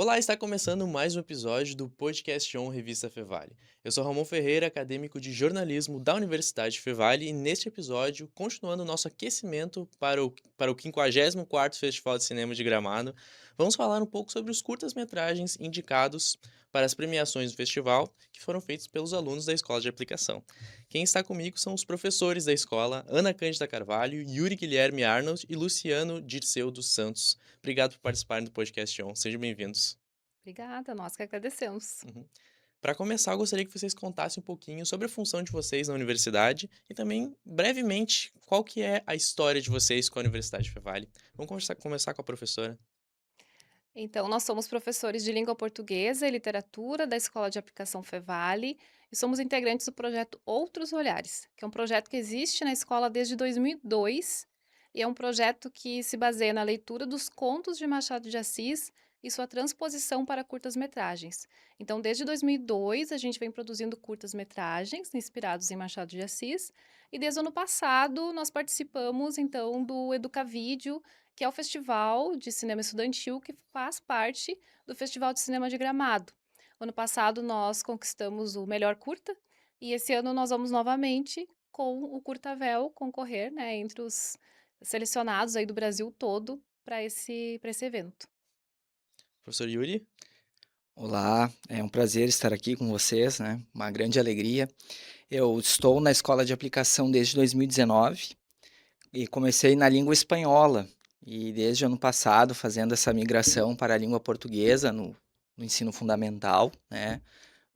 Olá, está começando mais um episódio do Podcast On Revista Fevale. Eu sou Ramon Ferreira, acadêmico de jornalismo da Universidade Fevale, e neste episódio, continuando o nosso aquecimento para o 54º Festival de Cinema de Gramado, vamos falar um pouco sobre os curtas-metragens indicados para as premiações do festival, que foram feitos pelos alunos da Escola de Aplicação. Quem está comigo são os professores da escola, Ana Cândida Carvalho, Yuri Guilherme Arnold e Luciano Dirceu dos Santos. Obrigado por participarem do Podcast On. Sejam bem-vindos. Obrigada, nós que agradecemos. Uhum. Para começar, eu gostaria que vocês contassem um pouquinho sobre a função de vocês na universidade e também, brevemente, qual que é a história de vocês com a Universidade Fevale. Vamos começar com a professora. Então, nós somos professores de língua portuguesa e literatura da Escola de Aplicação Fevale e somos integrantes do projeto Outros Olhares, que é um projeto que existe na escola desde 2002 e é um projeto que se baseia na leitura dos contos de Machado de Assis e sua transposição para curtas-metragens. Então, desde 2002, a gente vem produzindo curtas-metragens inspirados em Machado de Assis e desde o ano passado nós participamos, então, do Educavídeo, que é o festival de cinema estudantil que faz parte do Festival de Cinema de Gramado. Ano passado nós conquistamos o melhor curta e esse ano nós vamos novamente com o Curtavel concorrer, né, entre os selecionados aí do Brasil todo para esse evento. Professor Yuri? Olá, é um prazer estar aqui com vocês, né? Uma grande alegria. Eu estou na escola de aplicação desde 2019 e comecei na língua espanhola e desde o ano passado fazendo essa migração para a língua portuguesa no ensino fundamental, né?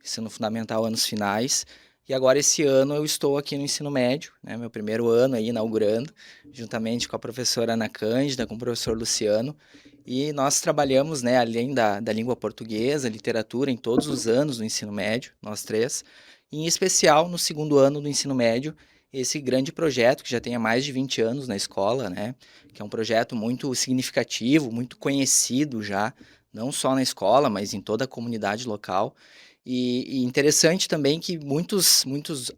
Ensino fundamental anos finais. E agora esse ano eu estou aqui no ensino médio, né? Meu primeiro ano aí inaugurando, juntamente com a professora Ana Cândida, com o professor Luciano. E nós trabalhamos, né, além da língua portuguesa, literatura, em todos os anos do ensino médio, nós três. E em especial no segundo ano do ensino médio, esse grande projeto que já tem há mais de 20 anos na escola, né? Que é um projeto muito significativo, muito conhecido já, não só na escola, mas em toda a comunidade local. E interessante também que muitos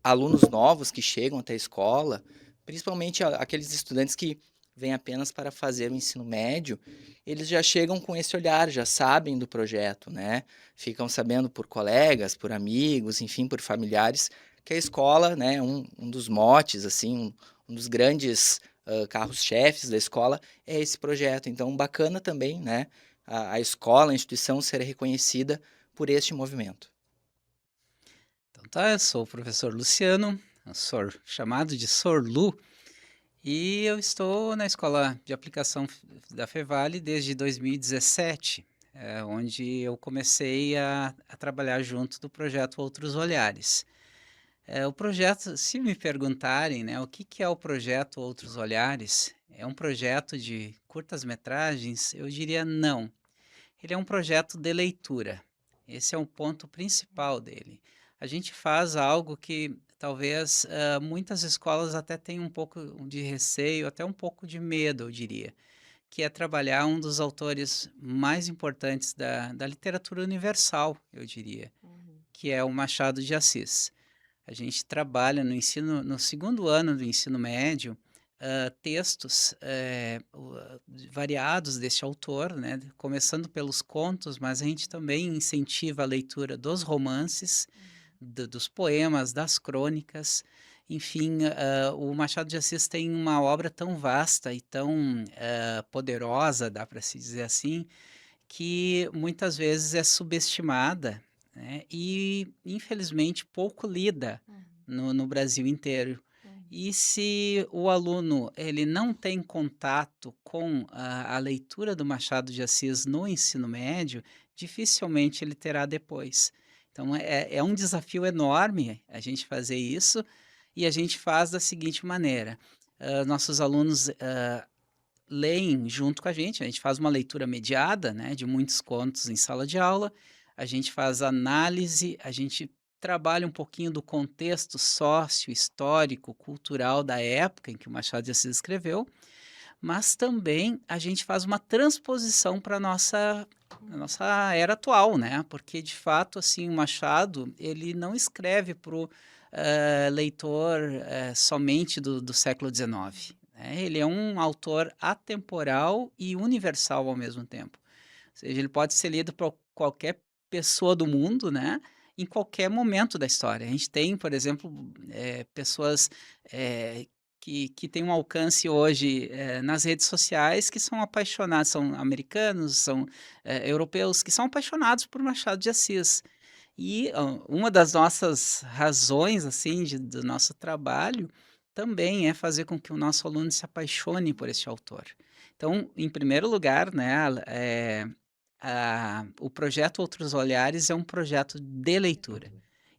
alunos novos que chegam até a escola, principalmente aqueles estudantes que vêm apenas para fazer o ensino médio, eles já chegam com esse olhar, já sabem do projeto, né? Ficam sabendo por colegas, por amigos, enfim, por familiares, que a escola, né, um dos motes, assim, um dos grandes carros-chefes da escola é esse projeto. Então, bacana também, né, a escola, a instituição ser reconhecida por este movimento. Então tá, eu sou o professor Luciano, eu sou chamado de Sorlu, e eu estou na Escola de Aplicação da Fevale desde 2017, onde eu comecei a trabalhar junto do projeto Outros Olhares. O projeto, se me perguntarem, né, o que que é o projeto Outros Olhares, é um projeto de curtas-metragens? Eu diria não. Ele é um projeto de leitura. Esse é um ponto principal dele. A gente faz algo que talvez muitas escolas até tenham um pouco de receio, até um pouco de medo, eu diria, que é trabalhar um dos autores mais importantes da literatura universal, eu diria, Uhum. que é o Machado de Assis. A gente trabalha no ensino, no segundo ano do ensino médio, textos variados deste autor, né? Começando pelos contos, mas a gente também incentiva a leitura dos romances, dos poemas, das crônicas. Enfim, o Machado de Assis tem uma obra tão vasta e tão poderosa, dá para se dizer assim, que muitas vezes é subestimada, né, e infelizmente pouco lida Uhum. no Brasil inteiro. Uhum. E se o aluno ele não tem contato com a leitura do Machado de Assis no ensino médio, dificilmente ele terá depois. Então é um desafio enorme a gente fazer isso, e a gente faz da seguinte maneira: nossos alunos leem junto com a gente faz uma leitura mediada, né, de muitos contos em sala de aula, a gente faz análise, a gente trabalha um pouquinho do contexto sócio-histórico, cultural da época em que o Machado de Assis escreveu, mas também a gente faz uma transposição para a nossa era atual, né, porque de fato, assim, o Machado, ele não escreve para o leitor somente do século XIX, né, ele é um autor atemporal e universal ao mesmo tempo. seja, ele pode ser lido por qualquer pessoa do mundo, né, em qualquer momento da história. A gente tem, por exemplo, pessoas, que têm um alcance hoje, nas redes sociais, que são apaixonados, são americanos, são, europeus, que são apaixonados por Machado de Assis. E, uma das nossas razões, assim, do nosso trabalho, também é fazer com que o nosso aluno se apaixone por esse autor. Então, em primeiro lugar, né, o projeto Outros Olhares é um projeto de leitura.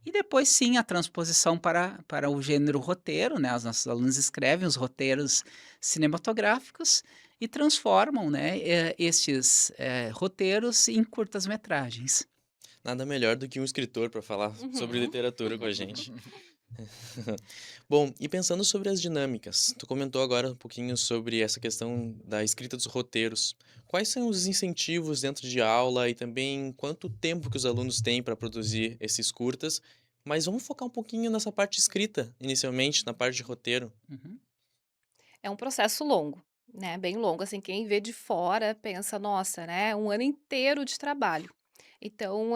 E depois, sim, a transposição para o gênero roteiro, né, os nossos alunos escrevem os roteiros cinematográficos e transformam, né, estes, roteiros em curtas-metragens. Nada melhor do que um escritor para falar sobre Uhum. literatura com a gente. Bom, e pensando sobre as dinâmicas, tu comentou agora um pouquinho sobre essa questão da escrita dos roteiros. Quais são os incentivos dentro de aula e também quanto tempo que os alunos têm para produzir esses curtas? Mas vamos focar um pouquinho nessa parte escrita, inicialmente, na parte de roteiro. Uhum. É um processo longo, né, bem longo, assim, quem vê de fora pensa: "Nossa, né, um ano inteiro de trabalho". Então,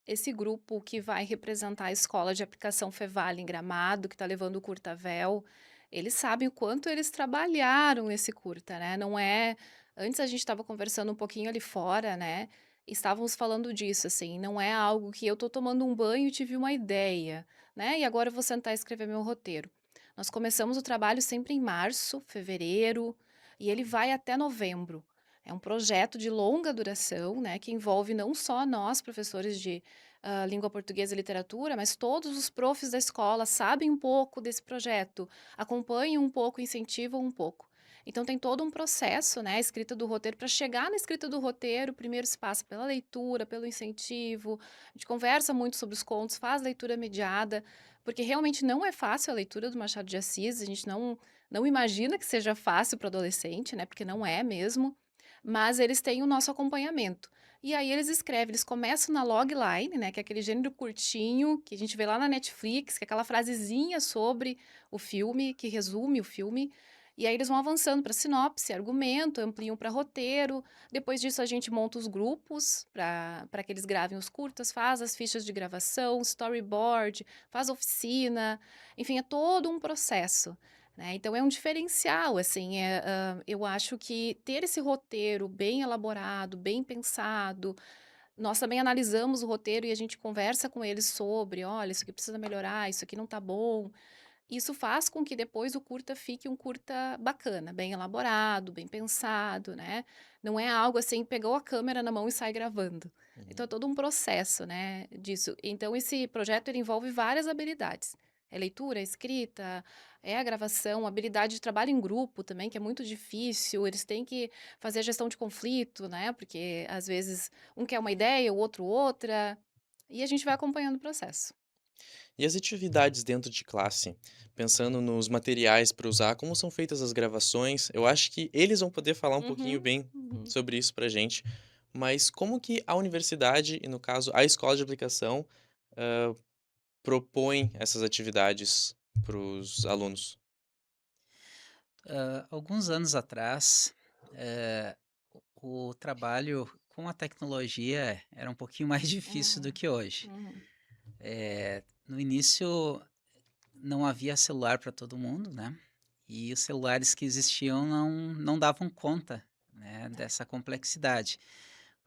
esse grupo que vai representar a escola de aplicação Fevale em Gramado, que está levando o Curtavel, eles sabem o quanto eles trabalharam nesse curta, né, não é antes a gente estava conversando um pouquinho ali fora, né, estávamos falando disso, assim, não é algo que eu estou tomando um banho e tive uma ideia, né, e agora eu vou sentar e escrever meu roteiro. Nós começamos o trabalho sempre em março, fevereiro, e ele vai até novembro. É um projeto de longa duração, né, que envolve não só nós, professores de língua portuguesa e literatura, mas todos os profs da escola sabem um pouco desse projeto, acompanham um pouco, incentivam um pouco. Então tem todo um processo, né, a escrita do roteiro. Para chegar na escrita do roteiro, primeiro se passa pela leitura, pelo incentivo, a gente conversa muito sobre os contos, faz leitura mediada, porque realmente não é fácil a leitura do Machado de Assis, a gente não imagina que seja fácil para o adolescente, né, porque não é mesmo, mas eles têm o nosso acompanhamento. E aí eles escrevem, eles começam na logline, né, que é aquele gênero curtinho, que a gente vê lá na Netflix, que é aquela frasezinha sobre o filme, que resume o filme, e aí eles vão avançando para sinopse, argumento, ampliam para roteiro, depois disso a gente monta os grupos para que eles gravem os curtas, faz as fichas de gravação, storyboard, faz oficina, enfim, é todo um processo, né? Então é um diferencial, assim, eu acho que ter esse roteiro bem elaborado, bem pensado, nós também analisamos o roteiro e a gente conversa com eles sobre, olha, isso aqui precisa melhorar, isso aqui não tá bom. Isso faz com que depois o curta fique um curta bacana, bem elaborado, bem pensado, né? Não é algo assim, pegou a câmera na mão e sai gravando. Então é Uhum. todo um processo, né, disso. Então esse projeto ele envolve várias habilidades. É leitura, é escrita, é a gravação, habilidade de trabalho em grupo também, que é muito difícil. Eles têm que fazer a gestão de conflito, né? Porque às vezes um quer uma ideia, o outro outra. E a gente vai acompanhando o processo. E as atividades dentro de classe? Pensando nos materiais para usar, como são feitas as gravações? Eu acho que eles vão poder falar um pouquinho Uhum, bem uhum. sobre isso pra gente, mas como que a universidade, e no caso a escola de aplicação, propõe essas atividades para os alunos? Alguns anos atrás, eh, o trabalho com a tecnologia era um pouquinho mais difícil do Uhum, que hoje. uhum. No início não havia celular para todo mundo, né? E os celulares que existiam não davam conta, né, dessa complexidade.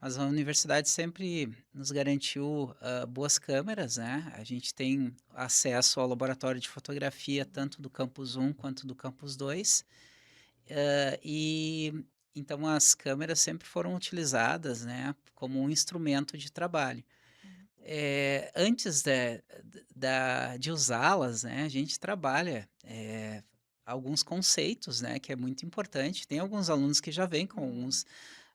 Mas a universidade sempre nos garantiu boas câmeras, né? A gente tem acesso ao laboratório de fotografia tanto do campus um quanto do campus 2. E então as câmeras sempre foram utilizadas, né, como um instrumento de trabalho. Antes de usá-las, né, a gente trabalha alguns conceitos, né, que é muito importante. Tem alguns alunos que já vêm com Uhum.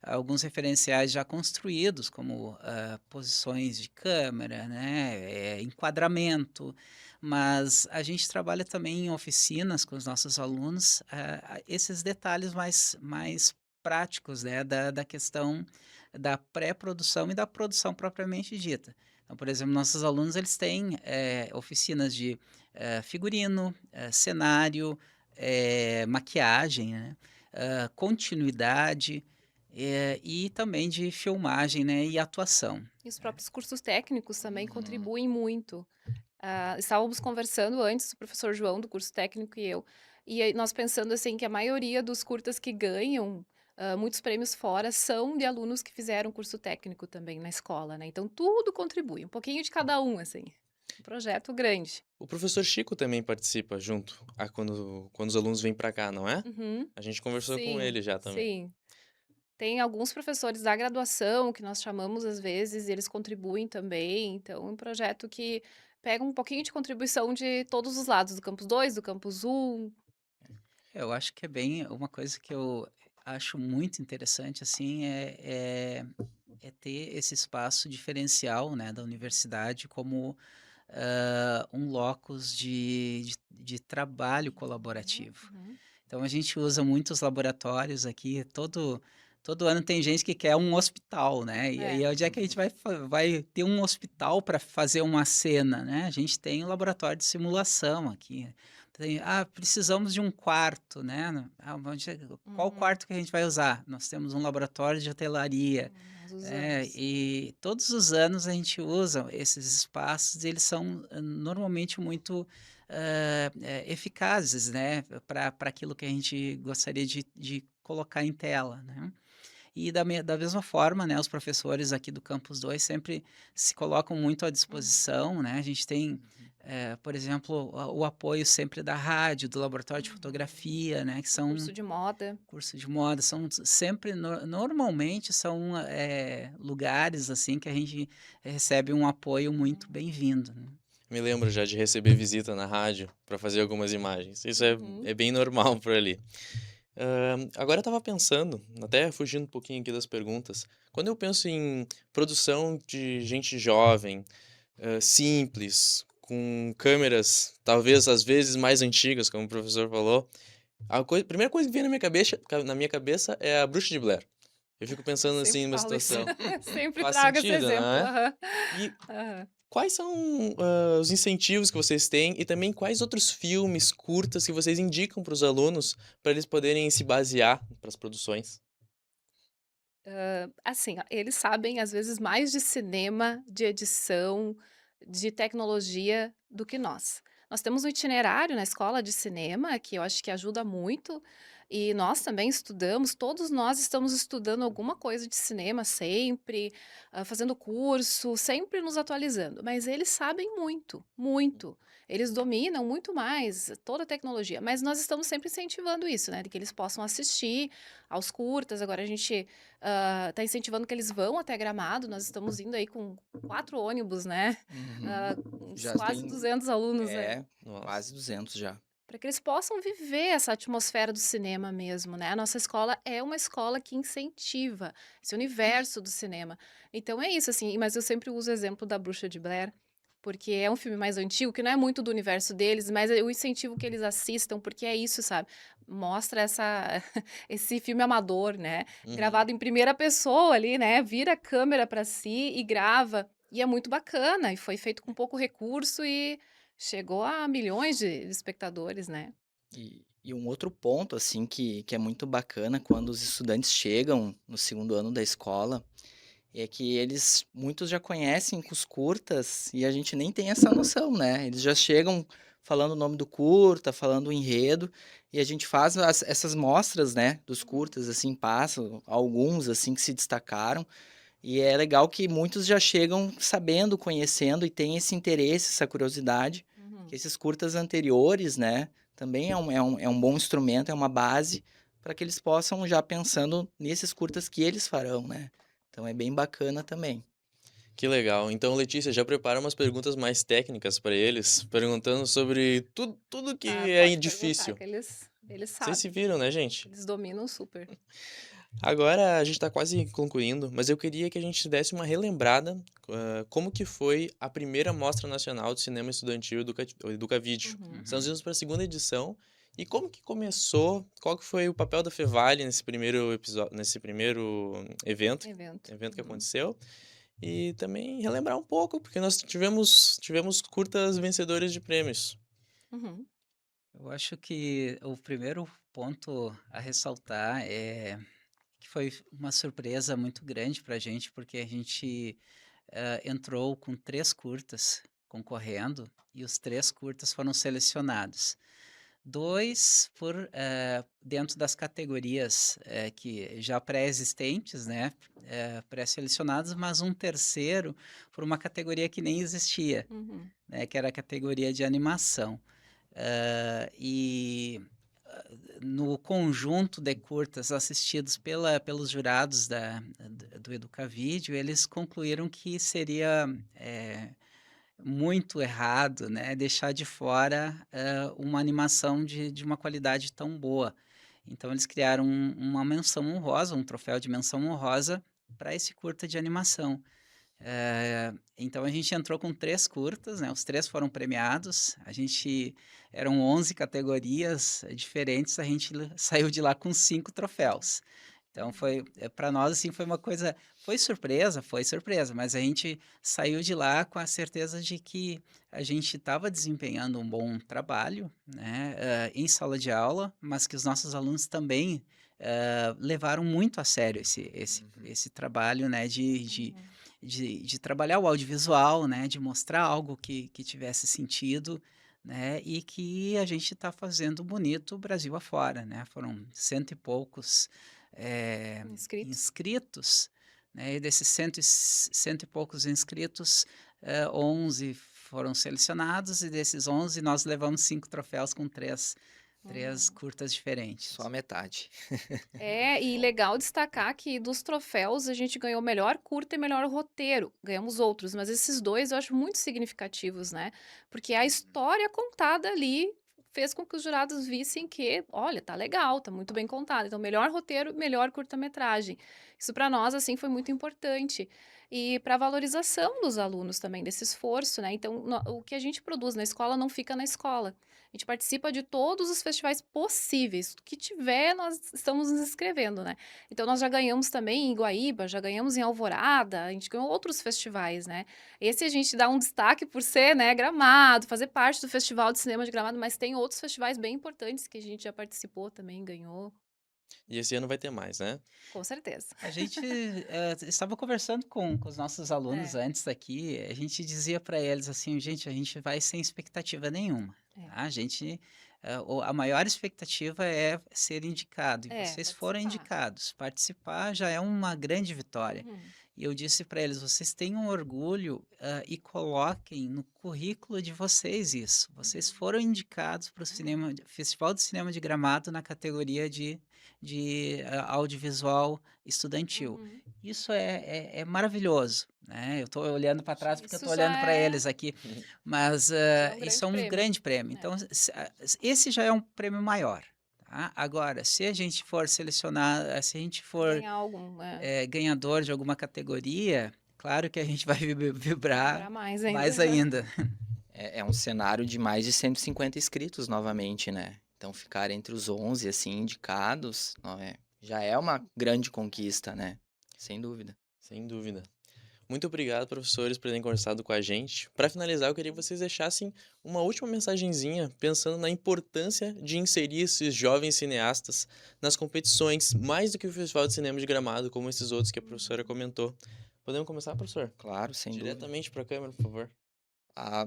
alguns referenciais já construídos, como posições de câmera, né, enquadramento, mas a gente trabalha também em oficinas com os nossos alunos esses detalhes mais práticos, né, da questão da pré-produção e da produção propriamente dita. Então, por exemplo, nossos alunos eles têm oficinas de figurino, cenário, maquiagem, né, continuidade, e também de filmagem, né, e atuação. E os próprios cursos técnicos também Uhum. contribuem muito. Estávamos conversando antes, o professor João do curso técnico e eu, e aí nós pensando assim que a maioria dos curtas que ganham muitos prêmios fora são de alunos que fizeram curso técnico também na escola, né? Então tudo contribui, um pouquinho de cada um, assim. Um projeto grande. O professor Chico também participa junto, quando os alunos vêm para cá, não é? Uhum. A gente conversou com Sim, ele já também. sim. Tem alguns professores da graduação que nós chamamos às vezes, e eles contribuem também. Então, é um projeto que pega um pouquinho de contribuição de todos os lados, do campus 2, do campus 1. Eu acho que é bem uma coisa que eu acho muito interessante, assim, é ter esse espaço diferencial, né, da universidade como um locus de trabalho Uhum, colaborativo. uhum. Então a gente usa muitos laboratórios aqui, todo ano tem gente que quer um hospital, né? E É. aí onde é que a gente vai ter um hospital para fazer uma cena, né? A gente tem um laboratório de simulação aqui. Precisamos de um quarto, né? Qual Uhum. quarto que a gente vai usar? Nós temos um laboratório de hotelaria, Nós usamos. e todos os anos a gente usa esses espaços, e eles são normalmente muito eficazes, né, para aquilo que a gente gostaria de colocar em tela, né. E da mesma forma, né, os professores aqui do Campus 2 sempre se colocam muito à Uhum. disposição, né, a gente tem, por exemplo, o apoio sempre da rádio, do laboratório de Uhum. fotografia, né, que O curso são de moda. curso de moda, são sempre normalmente são, lugares, assim, que a gente recebe um apoio muito bem-vindo, né. Me lembro já de receber visita na rádio para fazer algumas imagens. Isso Uhum. é bem normal por ali. Agora eu estava pensando, até fugindo um pouquinho aqui das perguntas, quando eu penso em produção de gente jovem, simples, com câmeras talvez às vezes mais antigas, como o professor falou, primeira coisa que vem na minha cabeça é a Bruxa de Blair. Eu fico Eu pensando assim sempre numa falo isso. situação. Sempre Faz trago esse sentido, não exemplo. é? Aham. E Aham. quais são, os incentivos que vocês têm e também quais outros filmes, curtas que vocês indicam para os alunos, para eles poderem se basear para as produções? Assim, ó, eles sabem às vezes mais de cinema, de edição, de tecnologia do que nós. Nós temos um itinerário na escola de cinema que eu acho que ajuda muito, e nós também estudamos, todos nós estamos estudando alguma coisa de cinema sempre, fazendo curso, sempre nos atualizando, mas eles sabem muito, muito. Eles dominam muito mais toda a tecnologia, mas nós estamos sempre incentivando isso, né, de que eles possam assistir aos curtas. Agora a gente tá incentivando que eles vão até Gramado, nós estamos indo aí com 4 ônibus, né, Uhum. uns Já quase tem 200 alunos, né, é, Nossa. quase 200 já. para que eles possam viver essa atmosfera do cinema mesmo, né. A nossa escola é uma escola que incentiva esse universo do cinema. Então é isso, assim, mas eu sempre uso o exemplo da Bruxa de Blair, porque é um filme mais antigo, que não é muito do universo deles, mas eu incentivo que eles assistam, porque é isso, sabe, mostra esse filme amador, né, Uhum. gravado em primeira pessoa ali, né, vira a câmera para si e grava, e é muito bacana, e foi feito com pouco recurso e chegou a milhões de espectadores, né. E um outro ponto, assim, que é muito bacana quando os estudantes chegam no segundo ano da escola, é que muitos já conhecem os curtas e a gente nem tem essa noção, né? Eles já chegam falando o nome do curta, falando o enredo, e a gente faz essas mostras, né, dos Uhum, curtas, assim, passam alguns, assim, que se destacaram, e é legal que muitos já chegam sabendo, conhecendo e têm esse interesse, essa curiosidade, que uhum. esses curtas anteriores, né, também é um bom instrumento, é uma base para que eles possam já pensando nesses curtas que eles farão, né. Então é bem bacana também. Que legal. Então, Letícia, já prepara umas perguntas mais técnicas para eles, perguntando sobre tudo que Ah, é pode perguntar difícil. que eles Vocês se sabem, viram, né, gente? eles dominam super. Agora a gente está quase concluindo, mas eu queria que a gente desse uma relembrada, como que foi a primeira Mostra Nacional de Cinema Estudantil Educavídeo. Uhum. Estamos Uhum. indo para a segunda edição. E como que começou? Qual que foi o papel da Fevale nesse primeiro episódio, nesse primeiro evento, Evento. evento que Uhum. aconteceu? E também relembrar um pouco, porque nós tivemos curtas vencedores de prêmios. Uhum. Eu acho que o primeiro ponto a ressaltar é que foi uma surpresa muito grande para a gente, porque a gente entrou com 3 curtas concorrendo e os 3 curtas foram selecionados. 2 dentro das categorias que já pré-existentes, né, pré-selecionados, mas um terceiro por uma categoria que nem existia, Uhum. né, que era a categoria de animação. E no conjunto de curtas assistidos pelos jurados do Educavídeo, eles concluíram que seria muito errado, né, deixar de fora uma animação de uma qualidade tão boa. Então eles criaram uma menção honrosa, um troféu de menção honrosa para esse curta de animação. Então a gente entrou com 3 curtas, né? Os 3 foram premiados. Eram 11 categorias diferentes. A gente saiu de lá com 5 troféus. Então para nós assim foi uma coisa, foi surpresa, mas a gente saiu de lá com a certeza de que a gente estava desempenhando um bom trabalho, né? Em sala de aula, mas que os nossos alunos também levaram muito a sério esse trabalho, né? Uhum. De trabalhar o audiovisual, né, de mostrar algo que tivesse sentido, né, e que a gente está fazendo bonito Brasil afora, né, foram cento e poucos Inscritos. inscritos, né, e desses cento e poucos inscritos, 11 foram selecionados e desses 11 nós levamos 5 troféus com três Uhum. curtas Só diferentes. a metade. É, e legal destacar que dos troféus a gente ganhou melhor curta e melhor roteiro. Ganhamos outros, mas esses dois eu acho muito significativos, né? Porque a história contada ali fez com que os jurados vissem que, olha, tá legal, tá muito bem contado. Então, melhor roteiro, melhor curta-metragem. Isso para nós, assim, foi muito importante. E para a valorização dos alunos também, desse esforço, né? Então, o que a gente produz na escola não fica na escola. A gente participa de todos os festivais possíveis. O que tiver, nós estamos nos inscrevendo, né? Então, nós já ganhamos também em Guaíba, já ganhamos em Alvorada, a gente ganhou outros festivais, né? Esse a gente dá um destaque por ser, né, Gramado, fazer parte do Festival de Cinema de Gramado, mas tem outros festivais bem importantes que a gente já participou também, ganhou, E esse ano vai ter mais, né? com certeza. A gente estava conversando com os nossos alunos É, antes daqui, a gente dizia para eles assim, gente, a gente vai sem expectativa nenhuma, é, tá? A maior expectativa é ser indicado, e vocês foram participar. indicados. Participar já é uma grande vitória. Uhum, E eu disse para eles, vocês tenham orgulho, e coloquem no currículo de vocês isso. Vocês foram indicados para o Festival de Cinema de Gramado na categoria de audiovisual estudantil. uhum. Isso é maravilhoso, né? Eu estou olhando para trás porque eu Isso estou olhando para é, eles aqui, mas já é um isso grande é um prêmio. grande prêmio. É. Então, esse já é um prêmio maior. Tá? Agora, se a gente for selecionar, se a gente for Ganhar algum, ganhador de alguma categoria, claro que a gente vai vibrar vibrar mais ainda. mais ainda. É um cenário de mais de 150 inscritos novamente, né? Então ficar entre os 11, assim, indicados, já é uma grande conquista, né? Sem dúvida. Sem dúvida. Muito obrigado, professores, por terem conversado com a gente. Para finalizar, eu queria que vocês deixassem uma última mensagenzinha pensando na importância de inserir esses jovens cineastas nas competições, mais do que o Festival de Cinema de Gramado, como esses outros que a professora comentou. Podemos começar, professor? Claro, sem dúvida. Diretamente para a câmera, por favor.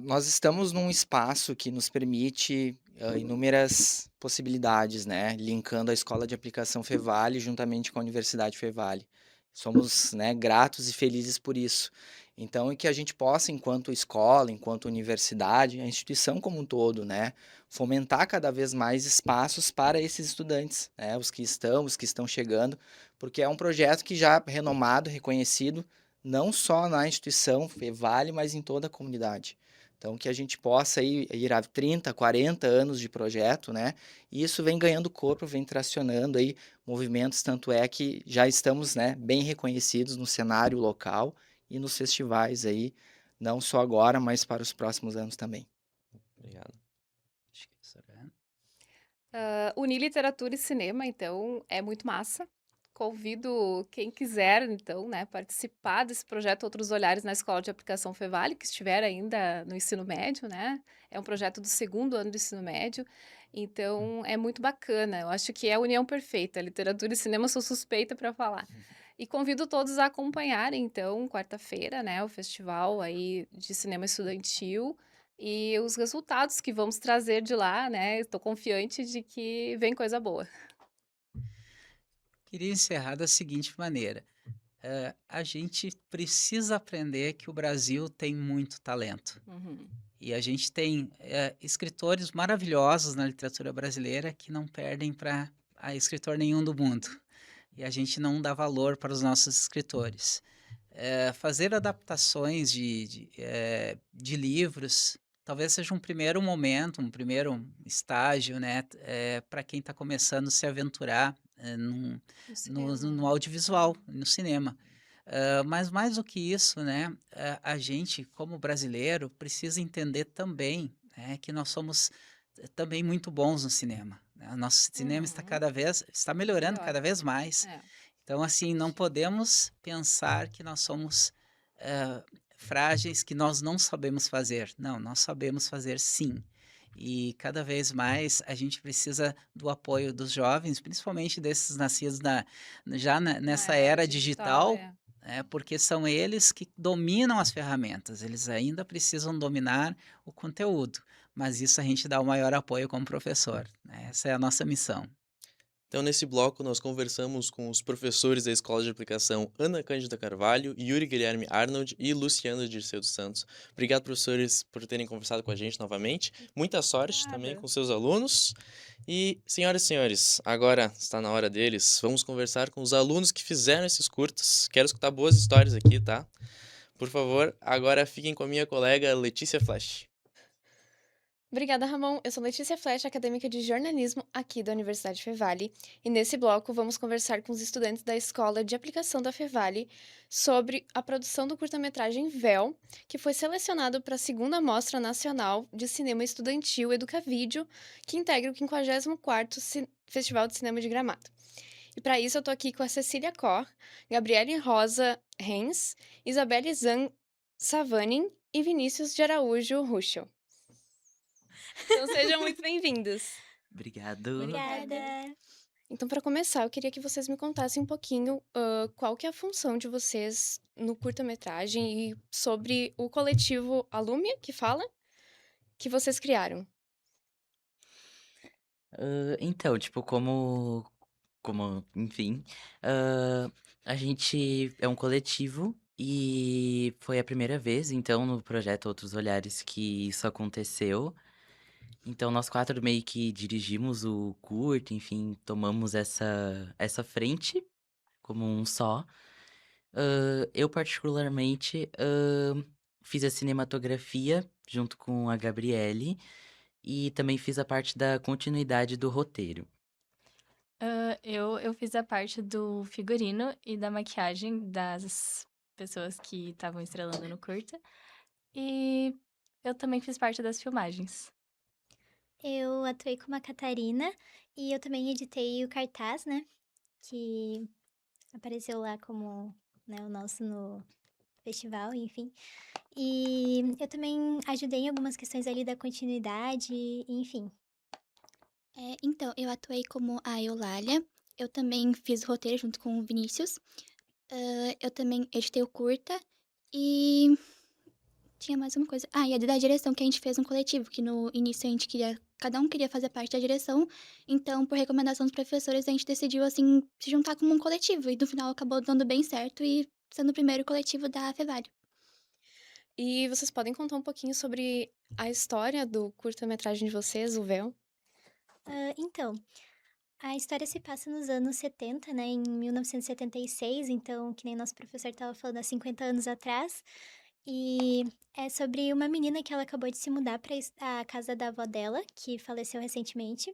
Nós estamos num espaço que nos permite inúmeras possibilidades, né? Linkando a Escola de Aplicação Fevale juntamente com a Universidade Fevale. Somos, né, gratos e felizes por isso. Então, que a gente possa, enquanto escola, enquanto universidade, a instituição como um todo, né, fomentar cada vez mais espaços para esses estudantes, né, os que estão chegando, porque é um projeto que já é renomado, reconhecido, não só na instituição Fevale, mas em toda a comunidade. Então, que a gente possa ir a 30, 40 anos de projeto, né? E isso vem ganhando corpo, vem tracionando aí movimentos, tanto é que já estamos, né, bem reconhecidos no cenário local e nos festivais aí, não só agora, mas para os próximos anos também. Obrigado. Acho que isso era- Unir literatura e cinema, então, é muito massa. Convido quem quiser, então, né, participar desse projeto Outros Olhares na Escola de Aplicação Fevale, que estiver ainda no ensino médio, né? É um projeto do segundo ano do ensino médio. Então, é muito bacana. Eu acho que é a união perfeita. Literatura e cinema, eu sou suspeita para falar. E convido todos a acompanharem, então, quarta-feira, né, o festival aí de cinema estudantil e os resultados que vamos trazer de lá, né? Estou confiante de que vem coisa boa. Queria encerrar da seguinte maneira: a gente precisa aprender que o Brasil tem muito talento. Uhum. E a gente tem escritores maravilhosos na literatura brasileira que não perdem para escritor nenhum do mundo. E a gente não dá valor para os nossos escritores. Fazer adaptações de livros talvez seja um primeiro momento, um primeiro estágio, né, para quem está começando a se aventurar No no cinema. audiovisual, no cinema. Mas mais do que isso, né, a gente, como brasileiro, precisa entender também, né, que nós somos também muito bons no cinema, né? O nosso cinema Uhum. está melhorando Melhor. cada vez mais. É. Então, assim, não podemos pensar que nós somos frágeis, que nós não sabemos fazer. Não, nós sabemos fazer sim. E cada vez mais a gente precisa do apoio dos jovens, principalmente desses nascidos Na nessa era era digital, digital, é. porque são eles que dominam as ferramentas, eles ainda precisam dominar o conteúdo, mas isso a gente dá o maior apoio como professor, né? Essa é a nossa missão. Então, nesse bloco, nós conversamos com os professores da Escola de Aplicação Ana Cândida Carvalho, Yuri Guilherme Arnold e Luciano Dirceu dos Santos. Obrigado, professores, por terem conversado com a gente novamente. Muita sorte também Nada. com seus alunos. E, senhoras e senhores, agora está na hora deles. Vamos conversar com os alunos que fizeram esses curtas. Quero escutar boas histórias aqui, tá? Por favor, agora fiquem com a minha colega Letícia Flash. Obrigada, Ramon. Eu sou Letícia Flecha, acadêmica de jornalismo aqui da Universidade Fevale, e nesse bloco vamos conversar com os estudantes da Escola de Aplicação da Fevale sobre a produção do curta-metragem Véu, que foi selecionado para a segunda Mostra Nacional de Cinema Estudantil Educavídeo, que integra o 54º Festival de Cinema de Gramado. E para isso eu tô aqui com a Cecília Cor, Gabriele Rosa Renz, Isabelle Zan Savanin e Vinícius de Araújo Ruschel. Então sejam muito bem-vindos. Obrigado. Obrigada. Então, para começar, eu queria que vocês me contassem um pouquinho qual que é a função de vocês no curta-metragem e sobre o coletivo Alumia, que fala, que vocês criaram. Então, tipo, enfim, a gente é um coletivo e foi a primeira vez, então, no projeto Outros Olhares que isso aconteceu. Então, nós quatro meio que dirigimos o curto, enfim, tomamos essa frente como um só. Eu, particularmente, fiz a cinematografia junto com a Gabriele e também fiz a parte da continuidade do roteiro. Eu fiz a parte do figurino e da maquiagem das pessoas que estavam estrelando no curta. E eu também fiz parte das filmagens. Eu atuei como a Catarina e eu também editei o cartaz, né? Que apareceu lá como, né, o nosso no festival, enfim. E eu também ajudei em algumas questões ali da continuidade, enfim. Então, eu atuei como a Eulália. Eu também fiz o roteiro junto com o Vinícius. Eu também editei o curta. E tinha mais uma coisa. E a da direção, que a gente fez um coletivo, que no início a gente queria. Cada um queria fazer parte da direção. Então, por recomendação dos professores, a gente decidiu, assim, se juntar como um coletivo. E no final acabou dando bem certo e sendo o primeiro coletivo da Fevale. E vocês podem contar um pouquinho sobre a história do curta-metragem de vocês, o Véu? Então, a história se passa nos anos 70, né? Em 1976, então, que nem nosso professor estava falando, há 50 anos atrás. E é sobre uma menina que ela acabou de se mudar para a casa da avó dela, que faleceu recentemente.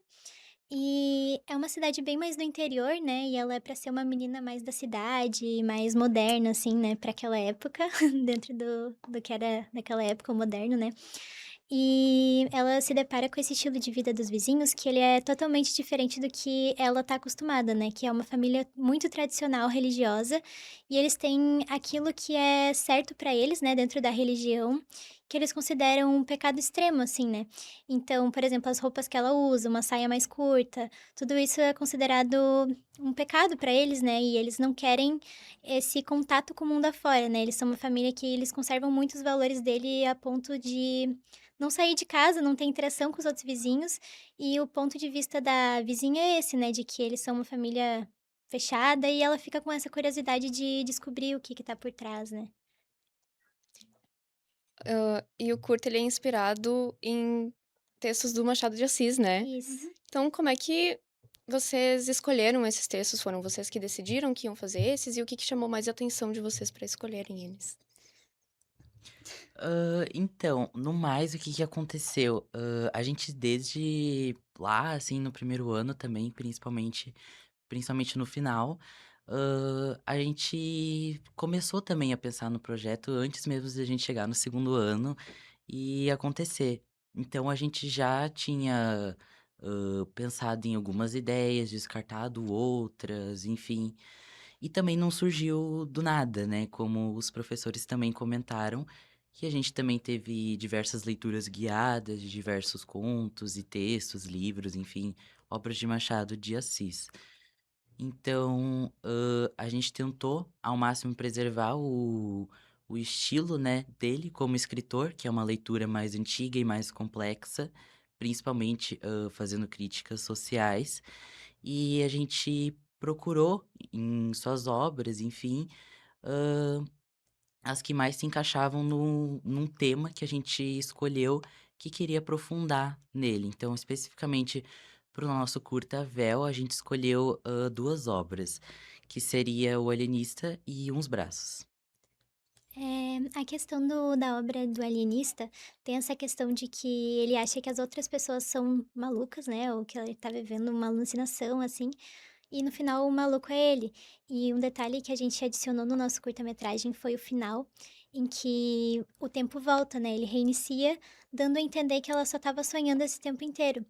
E é uma cidade bem mais do interior, né? E ela é para ser uma menina mais da cidade, mais moderna, assim, né? Para aquela época, dentro do que era naquela época o moderno, né? E ela se depara com esse estilo de vida dos vizinhos, que ele é totalmente diferente do que ela tá acostumada, né? Que é uma família muito tradicional, religiosa, e eles têm aquilo que é certo para eles, né, dentro da religião. que eles consideram um pecado extremo, assim, né. Então, por exemplo, as roupas que ela usa, uma saia mais curta, tudo isso é considerado um pecado para eles, né, e eles não querem esse contato com o mundo afora, né. Eles são uma família que eles conservam muito os valores dele a ponto de não sair de casa, não ter interação com os outros vizinhos, e o ponto de vista da vizinha é esse, né, de que eles são uma família fechada e ela fica com essa curiosidade de descobrir o que tá por trás, né. E o curta ele é inspirado em textos do Machado de Assis, né. Isso. Então como é que vocês escolheram esses textos? Foram vocês que decidiram que iam fazer esses? E o que que chamou mais a atenção de vocês para escolherem eles? Então, no mais, o que que aconteceu? A gente desde lá, assim, no primeiro ano também, principalmente no final, a gente começou também a pensar no projeto antes mesmo de a gente chegar no segundo ano e acontecer. Então a gente já tinha, pensado em algumas ideias, descartado outras, enfim. E também não surgiu do nada, né, como os professores também comentaram, que a gente também teve diversas leituras guiadas de diversos contos e textos, livros, enfim, obras de Machado de Assis. Então, a gente tentou ao máximo preservar o estilo, né, dele como escritor, que é uma leitura mais antiga e mais complexa, principalmente, fazendo críticas sociais. E a gente procurou em suas obras, enfim, hã, as que mais se encaixavam num tema que a gente escolheu que queria aprofundar nele. Então, especificamente para o nosso curta Véu, a gente escolheu, 2 obras, que seria O Alienista e Uns Braços. A questão da obra do alienista tem essa questão de que ele acha que as outras pessoas são malucas, né, ou que ele tá vivendo uma alucinação, assim, e no final o maluco é ele. E um detalhe que a gente adicionou no nosso curta-metragem foi o final, em que o tempo volta, né, ele reinicia, dando a entender que ela só estava sonhando esse tempo inteiro.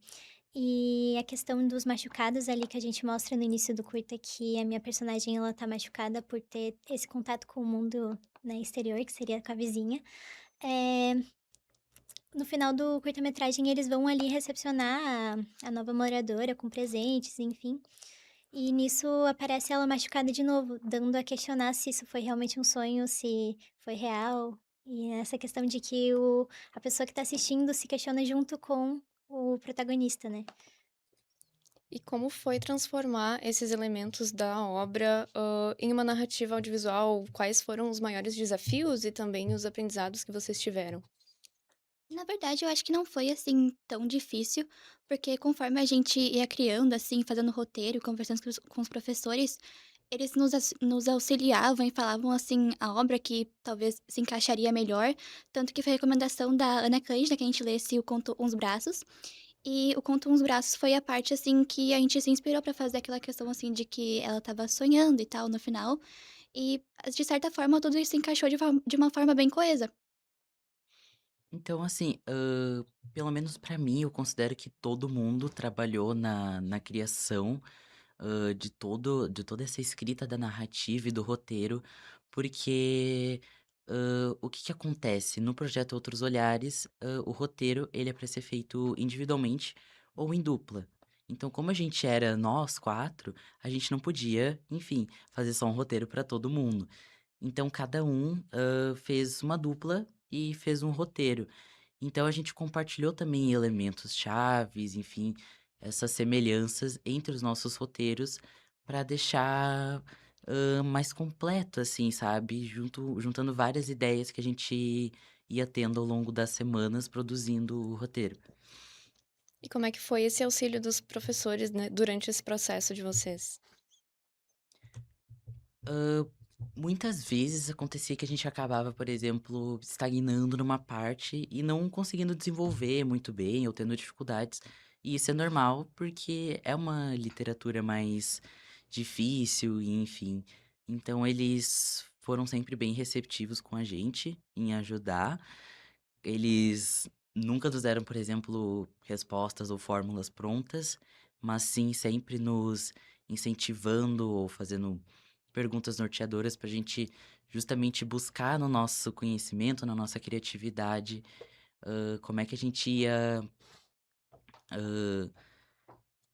E a questão dos machucados ali que a gente mostra no início do curta, que a minha personagem ela tá machucada por ter esse contato com o mundo, né, exterior, que seria com a vizinha. Eh, no final do curta-metragem eles vão ali recepcionar a nova moradora com presentes, enfim. E nisso aparece ela machucada de novo, dando a questionar se isso foi realmente um sonho, se foi real. E essa questão de que a pessoa que tá assistindo se questiona junto com o protagonista, né. E como foi transformar esses elementos da obra, em uma narrativa audiovisual? Quais foram os maiores desafios e também os aprendizados que vocês tiveram? Na verdade, eu acho que não foi, assim, tão difícil, porque conforme a gente ia criando, assim, fazendo roteiro, conversando com os professores, eles nos auxiliavam e falavam, assim, a obra que talvez se encaixaria melhor. Tanto que foi recomendação da Ana Cândida que a gente lesse o conto Uns Braços. E o conto Uns Braços foi a parte, assim, que a gente se inspirou pra fazer aquela questão, assim, de que ela estava sonhando e tal no final. E, de certa forma, tudo isso se encaixou de uma forma bem coesa. Então, assim, pelo menos pra mim, eu considero que todo mundo trabalhou na criação, de toda essa escrita da narrativa e do roteiro, porque, o que que acontece? No projeto Outros Olhares, o roteiro, ele é pra ser feito individualmente ou em dupla. Então, como a gente era nós 4, a gente não podia, enfim, fazer só um roteiro pra todo mundo. Então cada um, fez uma dupla e fez um roteiro. Então a gente compartilhou também elementos chaves, enfim, essas semelhanças entre os nossos roteiros para deixar, mais completo, assim, sabe, juntando várias ideias que a gente ia tendo ao longo das semanas produzindo o roteiro. E como é que foi esse auxílio dos professores, né, durante esse processo de vocês? Hã, muitas vezes acontecia que a gente acabava, por exemplo, estagnando numa parte e não conseguindo desenvolver muito bem ou tendo dificuldades. E isso é normal, porque é uma literatura mais difícil e enfim. Então eles foram sempre bem receptivos com a gente em ajudar. Eles nunca nos deram, por exemplo, respostas ou fórmulas prontas, mas sim sempre nos incentivando ou fazendo perguntas norteadoras para a gente justamente buscar no nosso conhecimento, na nossa criatividade, como é que a gente ia ah,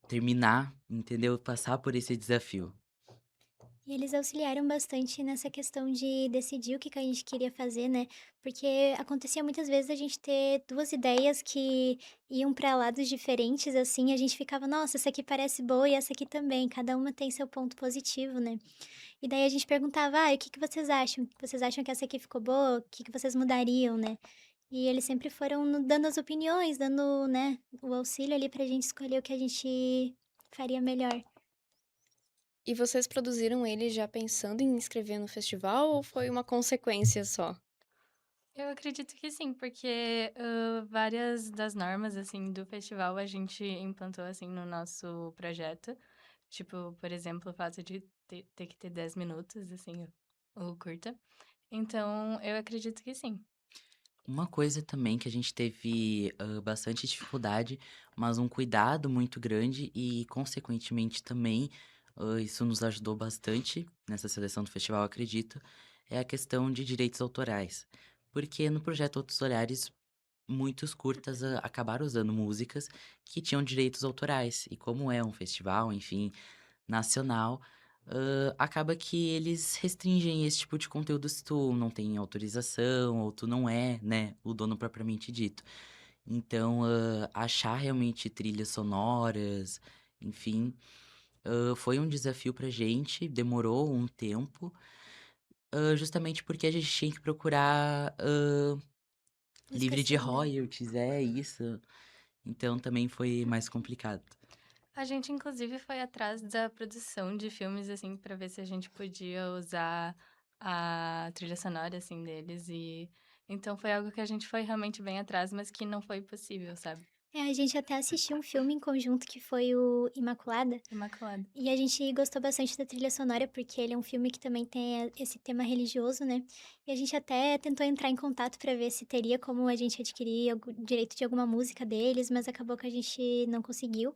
terminar, entendeu? Passar por esse desafio. E eles auxiliaram bastante nessa questão de decidir o que a gente queria fazer, né? Porque acontecia muitas vezes a gente ter duas ideias que iam para lados diferentes, assim, e a gente ficava, nossa, essa aqui parece boa e essa aqui também, cada uma tem seu ponto positivo, né? E daí a gente perguntava, o que vocês acham? Vocês acham que essa aqui ficou boa? O que vocês mudariam, né? E eles sempre foram dando as opiniões, dando, né, o auxílio ali pra gente escolher o que a gente faria melhor. E vocês produziram ele já pensando em inscrever no festival ou foi uma consequência só? Eu acredito que sim, porque várias das normas, assim, do festival a gente implantou, assim, no nosso projeto. Tipo, por exemplo, o fato de ter que ter 10 minutos, assim, o curta. Então, eu acredito que sim. Uma coisa também que a gente teve bastante dificuldade, mas um cuidado muito grande e, consequentemente, também isso nos ajudou bastante nessa seleção do festival, acredito, é a questão de direitos autorais. Porque no projeto Outros Olhares, muitos curtas acabaram usando músicas que tinham direitos autorais. E como é um festival, enfim, nacional, acaba que eles restringem esse tipo de conteúdo se tu não tem autorização ou tu não é, né, o dono propriamente dito. Então, achar realmente trilhas sonoras, enfim, foi um desafio pra gente, demorou um tempo, justamente porque a gente tinha que procurar livre Músicas de sem, né? royalties, é isso. Então também foi mais complicado. A gente, inclusive, foi atrás da produção de filmes, assim, pra ver se a gente podia usar a trilha sonora, assim, deles. E então foi algo que a gente foi realmente bem atrás, mas que não foi possível, sabe? A gente até assistiu um filme em conjunto que foi o Imaculada. Imaculado. E a gente gostou bastante da trilha sonora, porque ele é um filme que também tem esse tema religioso, né? E a gente até tentou entrar em contato pra ver se teria como a gente adquirir o direito de alguma música deles, mas acabou que a gente não conseguiu.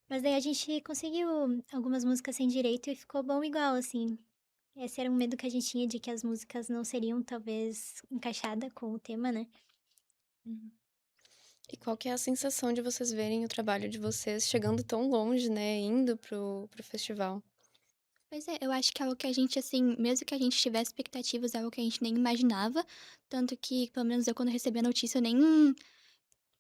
Mas daí a gente conseguiu algumas músicas sem direito e ficou bom igual, assim. Esse era um medo que a gente tinha de que as músicas não seriam, talvez, encaixadas com o tema, né? Uhum. E qual que é a sensação de vocês verem o trabalho de vocês chegando tão longe, né, indo pro festival? Pois é, eu acho que é algo que a gente, assim, mesmo que a gente tivesse expectativas, é algo que a gente nem imaginava. Tanto que, pelo menos eu, quando recebi a notícia, eu nem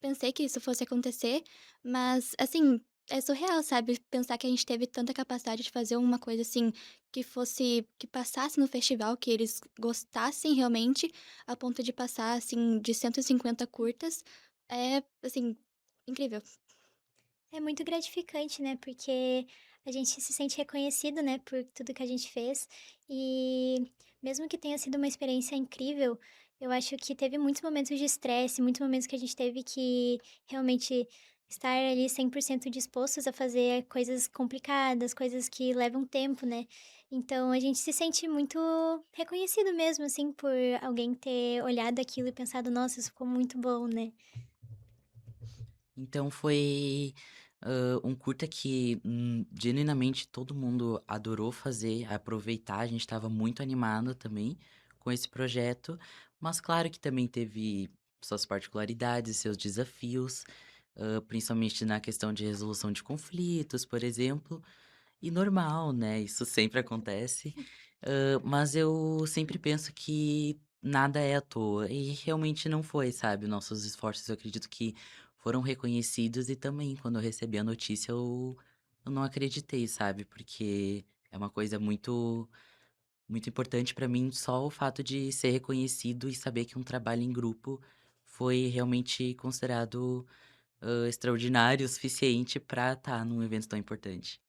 pensei que isso fosse acontecer. Mas, assim, é surreal, sabe? Pensar que a gente teve tanta capacidade de fazer uma coisa, assim, que fosse, que passasse no festival, que eles gostassem realmente, a ponto de passar, assim, de 150 curtas. É, assim, incrível. É muito gratificante, né? Porque a gente se sente reconhecido, né, por tudo que a gente fez. E mesmo que tenha sido uma experiência incrível, eu acho que teve muitos momentos de estresse, muitos momentos que a gente teve que realmente estar ali 100% dispostos a fazer coisas complicadas, coisas que levam tempo, né? Então a gente se sente muito reconhecido mesmo, assim, por alguém ter olhado aquilo e pensado, nossa, isso ficou muito bom, né? Então foi um curta que genuinamente todo mundo adorou fazer, aproveitar. A gente estava muito animado também com esse projeto, mas claro que também teve suas particularidades, seus desafios, principalmente na questão de resolução de conflitos, por exemplo. E normal, né? Isso sempre acontece. Mas eu sempre penso que nada é à toa. E realmente não foi, sabe? Nossos esforços, eu acredito que foram reconhecidos. E também, quando eu recebi a notícia, eu não acreditei, sabe? Porque é uma coisa muito, muito importante pra mim, só o fato de ser reconhecido e saber que um trabalho em grupo foi realmente considerado, extraordinário o suficiente pra estar num evento tão importante.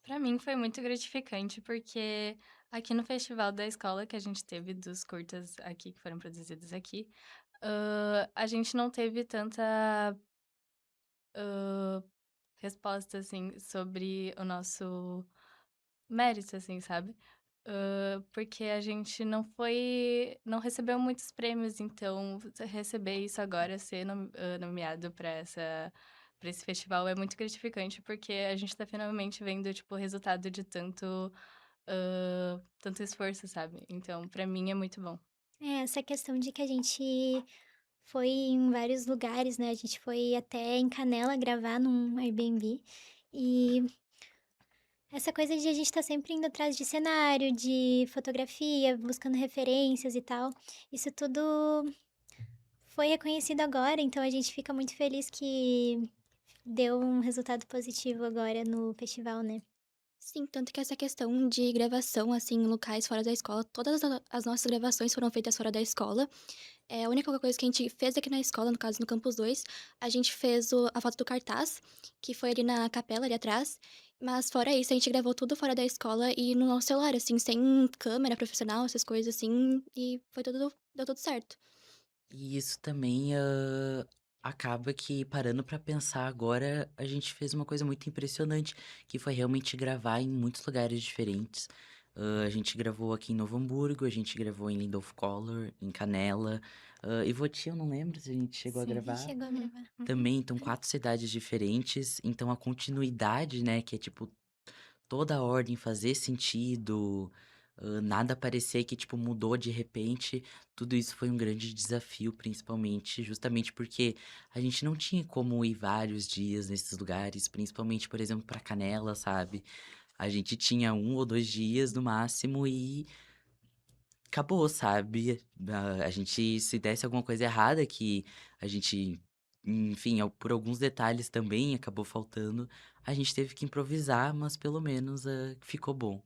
Pra mim foi muito gratificante, porque aqui no festival da escola que a gente teve, dos curtas aqui, que foram produzidos aqui, a gente não teve tanta resposta, assim, sobre o nosso mérito, assim, sabe? Porque a gente não recebeu muitos prêmios, então receber isso agora, ser nomeado pra esse festival é muito gratificante, porque a gente tá finalmente vendo, tipo, o resultado de tanto tanto esforço, sabe? Então, pra mim é muito bom. É, essa questão de que a gente foi em vários lugares, né? A gente foi até em Canela gravar num Airbnb. E essa coisa de a gente estar sempre indo atrás de cenário, de fotografia, buscando referências e tal. Isso tudo foi reconhecido agora, então a gente fica muito feliz que deu um resultado positivo agora no festival, né? Sim, tanto que essa questão de gravação, assim, em locais fora da escola, todas as nossas gravações foram feitas fora da escola. A única coisa que a gente fez aqui na escola, no caso no Campus 2, a gente fez a foto do cartaz, que foi ali na capela, ali atrás. Mas fora isso, a gente gravou tudo fora da escola e no nosso celular, assim, sem câmera profissional, essas coisas assim, e deu tudo certo. E isso também acaba que, parando pra pensar agora, a gente fez uma coisa muito impressionante, que foi realmente gravar em muitos lugares diferentes. A gente gravou aqui em Novo Hamburgo, a gente gravou em Lindolf Collor, em Canela, e Voti, eu não lembro se a gente chegou a Sim. A gente gravar. chegou a gravar. Também, então, 4 cidades diferentes, então a continuidade, né, que é tipo toda a ordem fazer sentido, nada parecer que, tipo, mudou de repente. Tudo isso foi um grande desafio, principalmente, justamente porque a gente não tinha como ir vários dias nesses lugares, principalmente, por exemplo, pra Canela, sabe? A gente tinha 1 ou 2 dias no máximo e acabou, sabe? A gente, se desse alguma coisa errada, que a gente, enfim, por alguns detalhes também acabou faltando, a gente teve que improvisar, mas pelo menos ficou bom.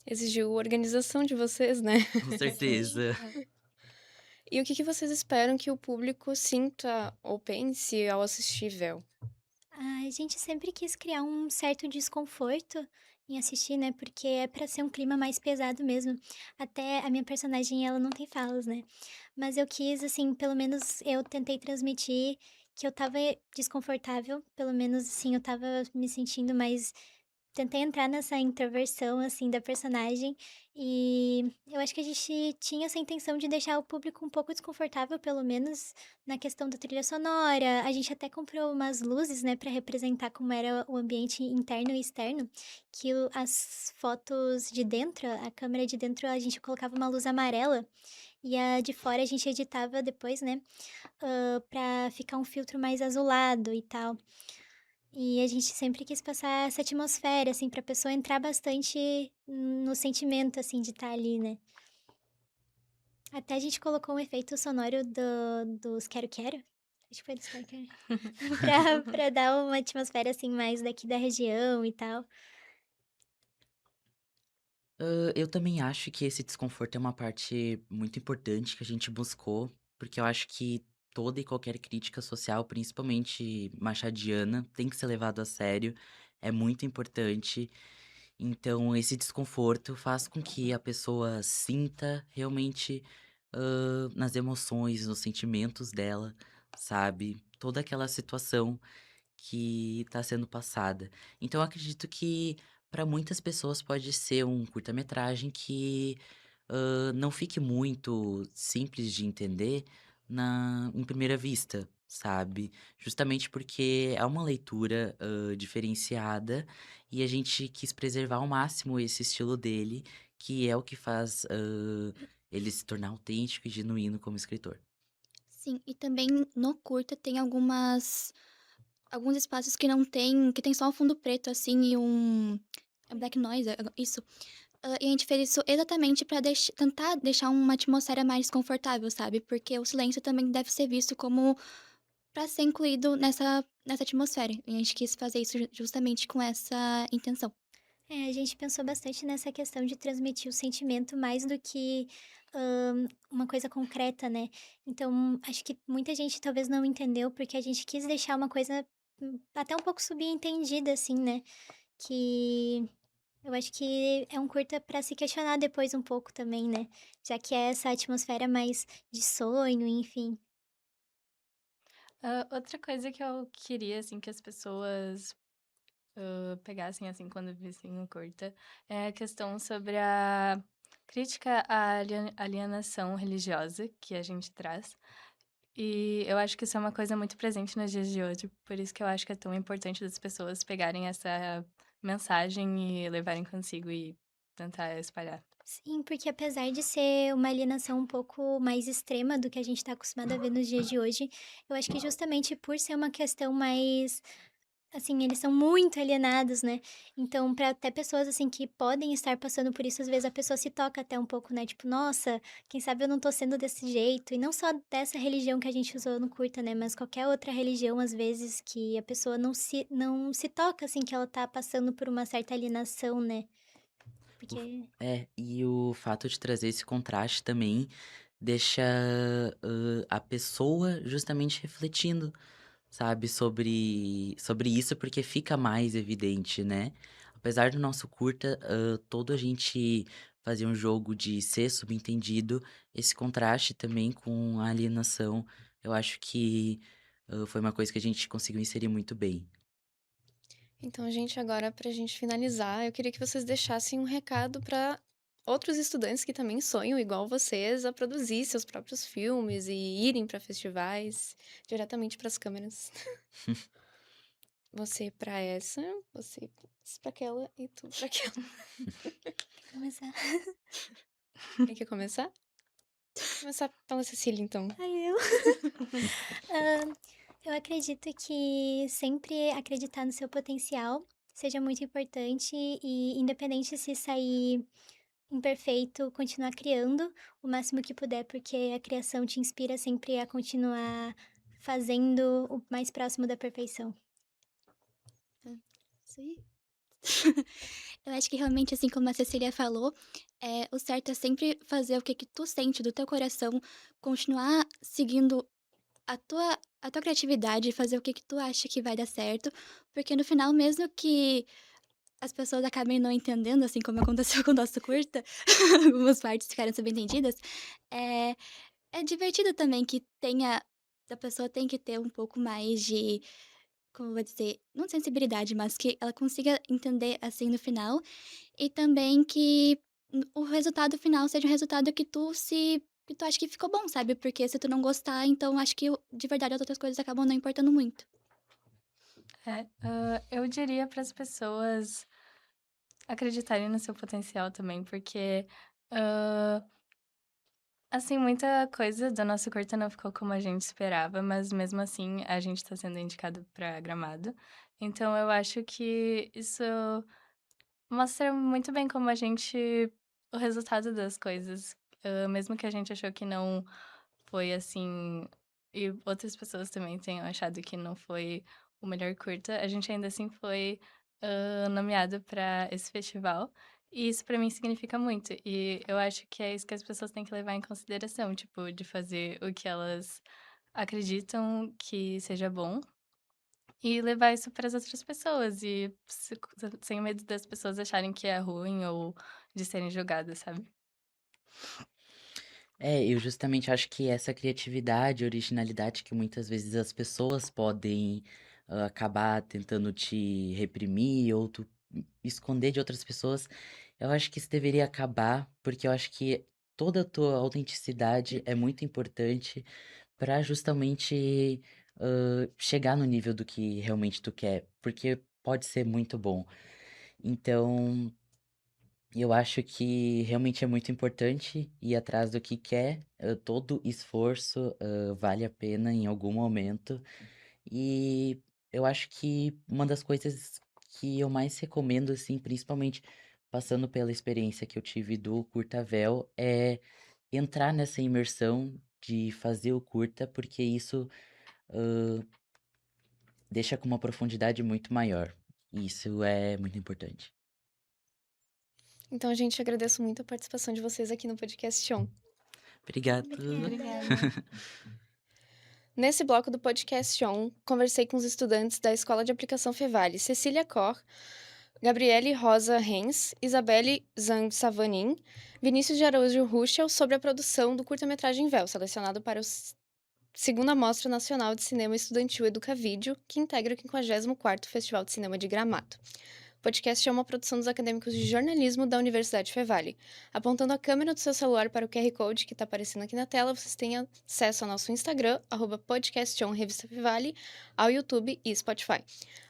Exigiu organização de vocês, né? Com certeza. E o que vocês esperam que o público sinta ou pense ao assistir Véu? A gente sempre quis criar um certo desconforto em assistir, né? Porque é pra ser um clima mais pesado mesmo. Até a minha personagem, ela não tem falas, né? Mas eu quis, assim, pelo menos eu tentei transmitir que eu tava desconfortável. Pelo menos, assim, eu tava me sentindo mais. Tentei entrar nessa introversão, assim, da personagem. E eu acho que a gente tinha essa intenção de deixar o público um pouco desconfortável, pelo menos na questão da trilha sonora. A gente até comprou umas luzes, né, pra representar como era o ambiente interno e externo. Que as fotos de dentro, a câmera de dentro, a gente colocava uma luz amarela. E a de fora a gente editava depois, né, pra ficar um filtro mais azulado e tal. E a gente sempre quis passar essa atmosfera, assim, pra pessoa entrar bastante no sentimento, assim, de estar ali, né. Até a gente colocou um efeito sonoro dos Quero Quero, acho que foi dos Quero Quero, pra dar uma atmosfera, assim, mais daqui da região e tal. Eu também acho que esse desconforto é uma parte muito importante que a gente buscou, porque eu acho que toda e qualquer crítica social, principalmente machadiana, tem que ser levado a sério, é muito importante. Então, esse desconforto faz com que a pessoa sinta realmente nas emoções, nos sentimentos dela, sabe? Toda aquela situação que tá sendo passada. Então, eu acredito que para muitas pessoas pode ser um curta-metragem que não fique muito simples de entender em primeira vista, sabe? Justamente porque é uma leitura diferenciada e a gente quis preservar ao máximo esse estilo dele, que é o que faz ele se tornar autêntico e genuíno como escritor. Sim, e também no curta tem alguns espaços que não tem, que tem só um fundo preto, assim, e é black noise, isso. E a gente fez isso exatamente pra tentar deixar uma atmosfera mais confortável, sabe? Porque o silêncio também deve ser visto como pra ser incluído nessa atmosfera. E a gente quis fazer isso justamente com essa intenção. É, a gente pensou bastante nessa questão de transmitir o sentimento mais do que uma coisa concreta, né? Então, acho que muita gente talvez não entendeu, porque a gente quis deixar uma coisa até um pouco subentendida, assim, né? Que eu acho que é um curta pra se questionar depois um pouco também, né? Já que é essa atmosfera mais de sonho, enfim. Outra coisa que eu queria, assim, que as pessoas pegassem, assim, quando vissem o curta, é a questão sobre a crítica à alienação religiosa que a gente traz. E eu acho que isso é uma coisa muito presente nos dias de hoje, por isso que eu acho que é tão importante das pessoas pegarem essa mensagem e levarem consigo e tentar espalhar. Sim, porque apesar de ser uma alienação um pouco mais extrema do que a gente está acostumado a ver nos dias de hoje, eu acho que justamente por ser uma questão mais, assim, eles são muito alienados, né? Então, para até pessoas assim que podem estar passando por isso, às vezes a pessoa se toca até um pouco, né? Tipo, nossa, quem sabe eu não tô sendo desse jeito. E não só dessa religião que a gente usou no curta, né? Mas qualquer outra religião, às vezes, que a pessoa não se toca, assim, que ela tá passando por uma certa alienação, né? Porque. E o fato de trazer esse contraste também deixa a pessoa justamente refletindo, sabe, sobre isso, porque fica mais evidente, né? Apesar do nosso curta, todo a gente fazer um jogo de ser subentendido, esse contraste também com a alienação, eu acho que foi uma coisa que a gente conseguiu inserir muito bem. Então, gente, agora pra gente finalizar, eu queria que vocês deixassem um recado para outros estudantes que também sonham, igual vocês, a produzir seus próprios filmes e irem para festivais diretamente para as câmeras. Você para essa, você para aquela e tu para aquela. Começar. Quem quer começar? Vou começar pela Cecília, então. Ai, eu. Ah, eu acredito que sempre acreditar no seu potencial seja muito importante e, independente se sair imperfeito, continuar criando o máximo que puder, porque a criação te inspira sempre a continuar fazendo o mais próximo da perfeição. Isso aí. Eu acho que realmente, assim como a Cecília falou, o certo é sempre fazer o que que tu sente do teu coração, continuar seguindo a tua criatividade, fazer o que que tu acha que vai dar certo, porque no final, mesmo que as pessoas acabem não entendendo, assim como aconteceu com o nosso curta, algumas partes ficaram subentendidas, é, é divertido também que a pessoa tem que ter um pouco mais de, como eu vou dizer, não sensibilidade, mas que ela consiga entender, assim, no final, e também que o resultado final seja um resultado que tu acha que ficou bom, sabe, porque se tu não gostar, então acho que de verdade as outras coisas acabam não importando muito. Eu diria para as pessoas acreditarem no seu potencial também, porque, hã, assim, muita coisa do nosso curta não ficou como a gente esperava, mas mesmo assim a gente está sendo indicado para Gramado. Então eu acho que isso mostra muito bem como a gente o resultado das coisas, mesmo que a gente achou que não foi assim, e outras pessoas também tenham achado que não foi o melhor curta, a gente ainda assim foi, nomeado para esse festival, e isso pra mim significa muito. E eu acho que é isso que as pessoas têm que levar em consideração, tipo, de fazer o que elas acreditam que seja bom e levar isso para as outras pessoas e sem medo das pessoas acharem que é ruim ou de serem julgadas, sabe? Eu justamente acho que essa criatividade, originalidade que muitas vezes as pessoas podem acabar tentando te reprimir ou esconder de outras pessoas, eu acho que isso deveria acabar, porque eu acho que toda a tua autenticidade é muito importante para justamente chegar no nível do que realmente tu quer, porque pode ser muito bom. Então, eu acho que realmente é muito importante ir atrás do que quer, todo esforço, vale a pena em algum momento. E eu acho que uma das coisas que eu mais recomendo, assim, principalmente passando pela experiência que eu tive do Curtavel, é entrar nessa imersão de fazer o curta, porque isso, hã, deixa com uma profundidade muito maior. E isso é muito importante. Então, gente, agradeço muito a participação de vocês aqui no podcast On. Obrigado. Obrigada. Nesse bloco do podcast On, conversei com os estudantes da Escola de Aplicação Fevale, Cecília Cor, Gabriele Rosa Renz, Isabelle Zang Savanin, Vinícius de Araújo Ruschel sobre a produção do curta-metragem Véu, selecionado para a segunda Mostra Nacional de Cinema Estudantil Educavídeo, que integra o 54º Festival de Cinema de Gramado. podcast é uma produção dos acadêmicos de jornalismo da Universidade Fevale. Apontando a câmera do seu celular para o QR Code que está aparecendo aqui na tela, vocês têm acesso ao nosso Instagram, @podcastonrevistafevale, ao YouTube e Spotify.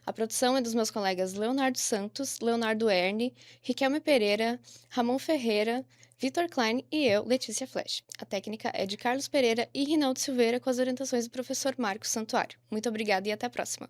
A produção é dos meus colegas Leonardo Santos, Leonardo Erne, Riquelme Pereira, Ramon Ferreira, Vitor Klein e eu, Letícia Flesch. A técnica é de Carlos Pereira e Rinaldo Silveira, com as orientações do professor Marcos Santuário. Muito obrigada e até a próxima!